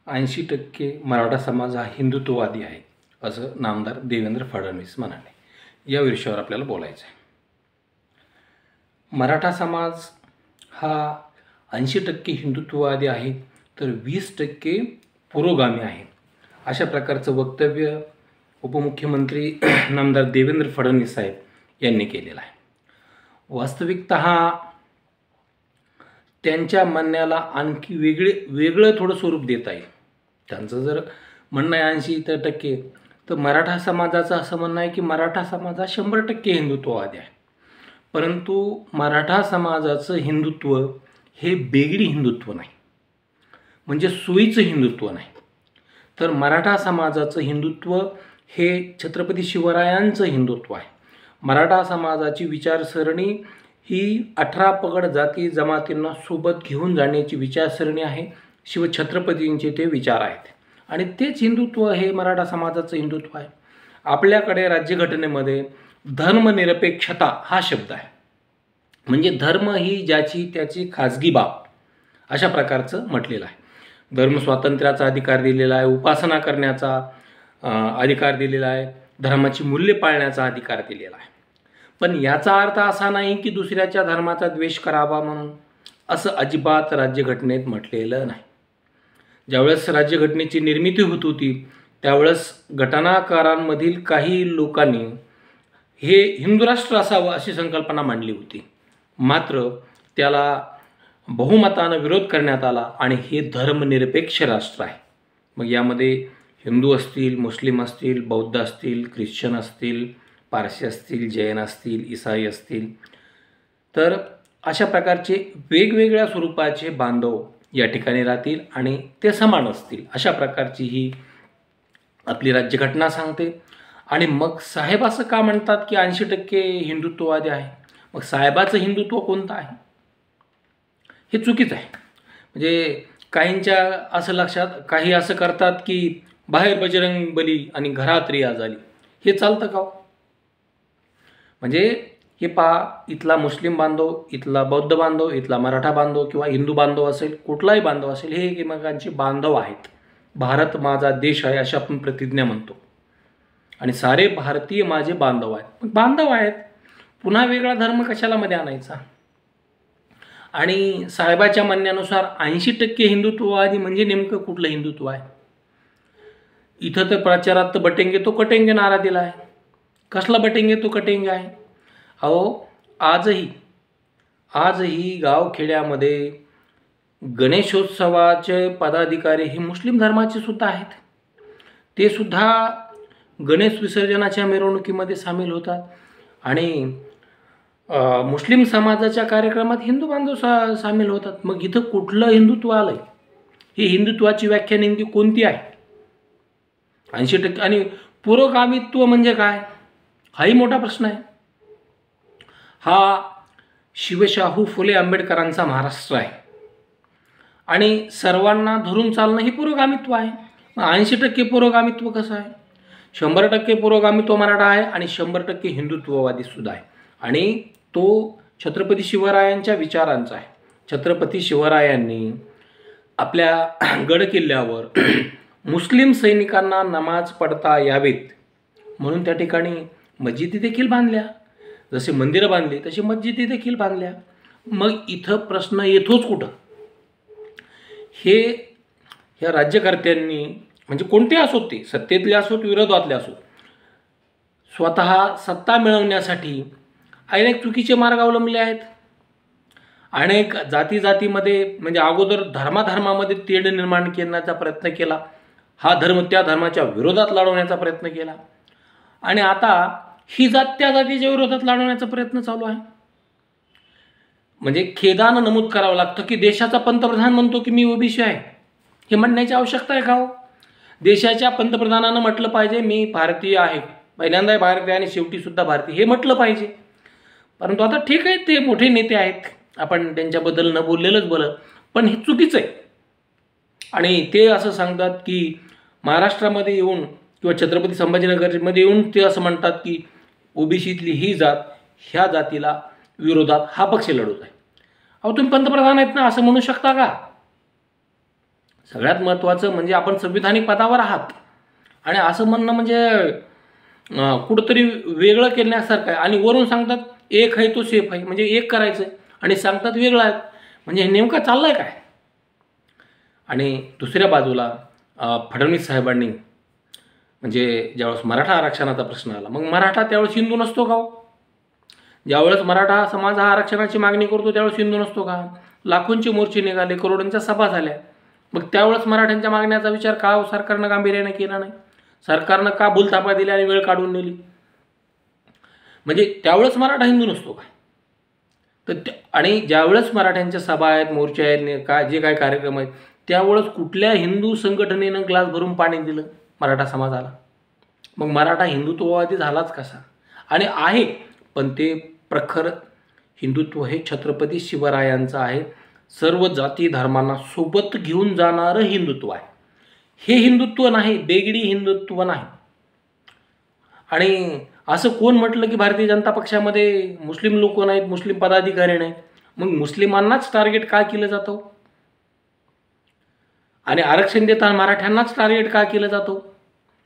80% मराठा समाज हा हिंदुत्ववादी आहे असं नामदार देवेंद्र फडणवीस म्हणाले. या विषयावर आपल्याला बोलायचं आहे. मराठा समाज हा 80% हिंदुत्ववादी आहे तर 20% पुरोगामी आहे अशा प्रकारचं वक्तव्य उपमुख्यमंत्री नामदार देवेंद्र फडणवीस साहेब यांनी केलेलं आहे. वास्तविकतः त्यांच्या म्हणण्याला आणखी वेगळं थोडं स्वरूप देता येईल. त्यांचं जर म्हणणं आहे 80% तर मराठा समाजाचं असं म्हणणं आहे की मराठा समाज हा 100% हिंदुत्ववादी आहे. परंतु मराठा समाजाचं हिंदुत्व हे बेगडी हिंदुत्व नाही, म्हणजे सोयीचं हिंदुत्व नाही. तर मराठा समाजाचं हिंदुत्व हे छत्रपती शिवरायांचं हिंदुत्व आहे. मराठा समाजाची विचारसरणी ही 18 पगड जाती जमातींना सोबत घेऊन जाण्याची विचारसरणी आहे. शिवछत्रपतींचे ते विचार आहेत आणि तेच हिंदुत्व हे मराठा समाजाचं हिंदुत्व आहे. आपल्याकडे राज्यघटनेमध्ये धर्मनिरपेक्षता हा शब्द आहे, म्हणजे धर्म ही ज्याची त्याची खाजगी बाब अशा प्रकारचं म्हटलेलं आहे. धर्मस्वातंत्र्याचा अधिकार दिलेला आहे, उपासना करण्याचा अधिकार दिलेला आहे, धर्माची मूल्ये पाळण्याचा अधिकार दिलेला आहे. पण याचा अर्थ असा नाही की दुसऱ्याच्या धर्माचा द्वेष करावा म्हणून, असं अजिबात राज्यघटनेत म्हटलेलं नाही. ज्यावेळेस राज्यघटनेची निर्मिती होत होती त्यावेळेस घटनाकारांमधील काही लोकांनी हे हिंदू राष्ट्र असावं अशी संकल्पना मांडली होती. मात्र त्याला बहुमतानं विरोध करण्यात आला आणि हे धर्मनिरपेक्ष राष्ट्र आहे. मग यामध्ये हिंदू असतील, मुस्लिम असतील, बौद्ध असतील, ख्रिश्चन असतील, पारसी असतील, जैन असतील, ईसाई असतील, तर अशा प्रकारचे वेगवेगळ्या स्वरूपाचे बांधव या ठिकाणी राहतील आणि ते समान असतील अशा प्रकारची ही आपली राज्यघटना सांगते. आणि मग साहेब असं का म्हणतात की 80% हिंदुत्ववादी आहे? मग साहेबाचं हिंदुत्व कोणतं आहे? हे चुकीचं आहे. म्हणजे काहींच्या असं लक्षात, काही असं करतात की बाहेर बजरंग बली आणि घरात रिया झाली. हे चालतं का? म्हणजे हे पहा, इथला मुस्लिम बांधव, इथला बौद्ध बांधव, इथला मराठा बांधव किंवा हिंदू बांधव असेल, कुठलाही बांधव असेल, हे एकमेकांचे बांधव आहेत. भारत माझा देश आहे अशी आपण प्रतिज्ञा म्हणतो आणि सारे भारतीय माझे बांधव आहेत. मग बांधव आहेत, पुन्हा वेगळा धर्म कशाला मध्ये आणायचा? आणि साहेबाच्या म्हणण्यानुसार 80% हिंदुत्ववादी म्हणजे नेमकं कुठलं हिंदुत्व आहे? इथं तर प्रचारात तर बटेंगे तो कटेंगे नारा दिला आहे. कसला बटेंगे तो कटेंगे आहे? अहो, आजही गावखेड्यामध्ये गणेशोत्सवाचे पदाधिकारी हे मुस्लिम धर्माचे सुद्धा आहेत. ते सुद्धा गणेश विसर्जनाच्या मिरवणुकीमध्ये सामील होतात आणि मुस्लिम समाजाच्या कार्यक्रमात हिंदू बांधव सामील होतात. मग इथं कुठलं हिंदुत्व आलं आहे? ही हिंदुत्वाची व्याख्या नेमकी कोणती आहे? 80% आणि पुरोगामित्व म्हणजे काय? हाही मोठा प्रश्न आहे. हा शिवशाहू फुले आंबेडकरांचा महाराष्ट्र आहे आणि सर्वांना धरून चालणं ही पुरोगामित्व आहे. मग 80% पुरोगामित्व कसं आहे? 100% पुरोगामित्व मराठा आहे आणि 100% हिंदुत्ववादी सुद्धा आहे आणि तो छत्रपती शिवरायांच्या विचारांचा आहे. छत्रपती शिवरायांनी आपल्या गडकिल्ल्यावर मुस्लिम सैनिकांना नमाज पढता यावेत म्हणून त्या ठिकाणी मस्जिदी देखील बांधल्या. जसे मंदिरं बांधली तशी मस्जिदी देखील बांधल्या. मग इथं प्रश्न येतोच कुठं? ह्या राज्यकर्त्यांनी, म्हणजे कोणते असोत, ते सत्तेतले असोत विरोधातले असोत, स्वतः सत्ता मिळवण्यासाठी अनेक चुकीचे मार्ग अवलंबले आहेत. अनेक जातीमध्ये, म्हणजे अगोदर धर्मामध्ये तेढ निर्माण करण्याचा प्रयत्न केला, हा धर्म त्या धर्माच्या विरोधात लढवण्याचा प्रयत्न केला आणि आता ही जात त्या जातीच्या विरोधात लढवण्याचा प्रयत्न चालू आहे. म्हणजे खेदानं नमूद करावं लागतं की देशाचा पंतप्रधान म्हणतो की मी ओबीसी आहे. हे म्हणण्याची आवश्यकता आहे का हो? देशाच्या पंतप्रधानानं म्हटलं पाहिजे मी भारतीय आहे, पहिल्यांदा भारतीय आणि शेवटी सुद्धा भारतीय, हे म्हटलं पाहिजे. परंतु आता ठीक आहे, ते मोठे नेते आहेत, आपण त्यांच्याबद्दल न बोललेलंच बरं, पण हे चुकीचं आहे. आणि ते असं सांगतात की महाराष्ट्रामध्ये येऊन किंवा छत्रपती संभाजीनगरमध्ये येऊन ते असं म्हणतात की ओबीसीतली ही जात ह्या जातीला विरोधात हा पक्ष लढवत आहे. अहो, तुम्ही पंतप्रधान आहेत ना, असं म्हणू शकता का? सगळ्यात महत्त्वाचं म्हणजे आपण संविधानिक पदावर आहात आणि असं म्हणणं म्हणजे कुठंतरी वेगळं केल्यासारखं आहे. आणि वरून सांगतात एक आहे तो सेफ आहे, म्हणजे एक करायचं आहे आणि सांगतात वेगळं आहे. म्हणजे हे नेमकं चाललं आहे काय? आणि दुसऱ्या बाजूला फडणवीस साहेबांनी म्हणजे ज्यावेळेस मराठा आरक्षणाचा प्रश्न आला, मग मराठा त्यावेळेस हिंदू नसतो का हो? ज्यावेळेस मराठा समाज हा आरक्षणाची मागणी करतो त्यावेळेस हिंदू नसतो का? लाखोंचे मोर्चे निघाले, करोडोंच्या सभा झाल्या, मग त्यावेळेस मराठ्यांच्या मागण्याचा विचार का सरकारनं गांभीर्याने केला नाही? सरकारनं का भूलथापा दिल्या आणि वेळ काढून नेली? म्हणजे त्यावेळेस मराठा हिंदू नसतो का? तर आणि ज्यावेळेस मराठ्यांच्या सभा आहेत, मोर्चे आहेत, जे काय कार्यक्रम आहेत, त्यावेळेस कुठल्या हिंदू संघटनेनं ग्लास भरून पाणी दिलं मराठा समाजाला? मग मराठा हिंदुत्ववादी झालाच कसा? आणि आहे, पण ते प्रखर हिंदुत्व हे छत्रपती शिवरायांचं आहे. सर्व जाती धर्मांना सोबत घेऊन जाणारं हिंदुत्व आहे. हे हिंदुत्व नाही, बेगडी हिंदुत्व नाही. आणि असं कोण म्हटलं की भारतीय जनता पक्षामध्ये मुस्लिम लोक नाहीत, मुस्लिम पदाधिकारी नाहीत? मग मुस्लिमांनाच टार्गेट का केलं जातं? आणि आरक्षण देताना मराठ्यांनाच टार्गेट का केलं जातं?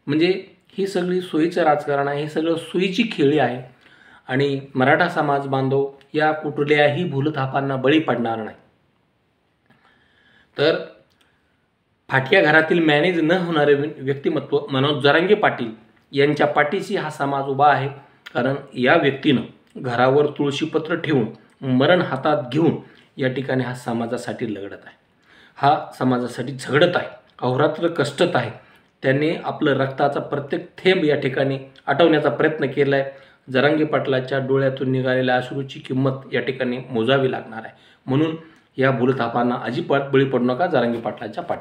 म्हणजे ही सगळी सोयीचं राजकारण आहे, हे सगळं सोयीची खेळी आहे. आणि मराठा समाज बांधव या कुठल्याही भूलथापांना बळी पडणार नाही. तर फाटक्या घरातील मॅनेज न होणारे व्यक्तिमत्व मनोज जरांगे पाटील यांच्या पाठीशी हा समाज उभा आहे. कारण या व्यक्तीनं घरावर तुळशीपत्र ठेवून मरण हातात घेऊन या ठिकाणी हा समाजासाठी लढत आहे, हा समाजासाठी झगडत आहे, अहोरात्र कष्टत आहे. त्यांनी आपलं रक्ताचा प्रत्येक थेंब या ठिकाणी आटवण्याचा प्रयत्न केला आहे. जरांगे पाटलाच्या डोळ्यातून निघालेल्या अश्रूची किंमत या ठिकाणी मोजावी लागणार आहे. म्हणून या भूलथापांना अजिबात बळी पडू नका, जरांगे पाटलाच्या पाठी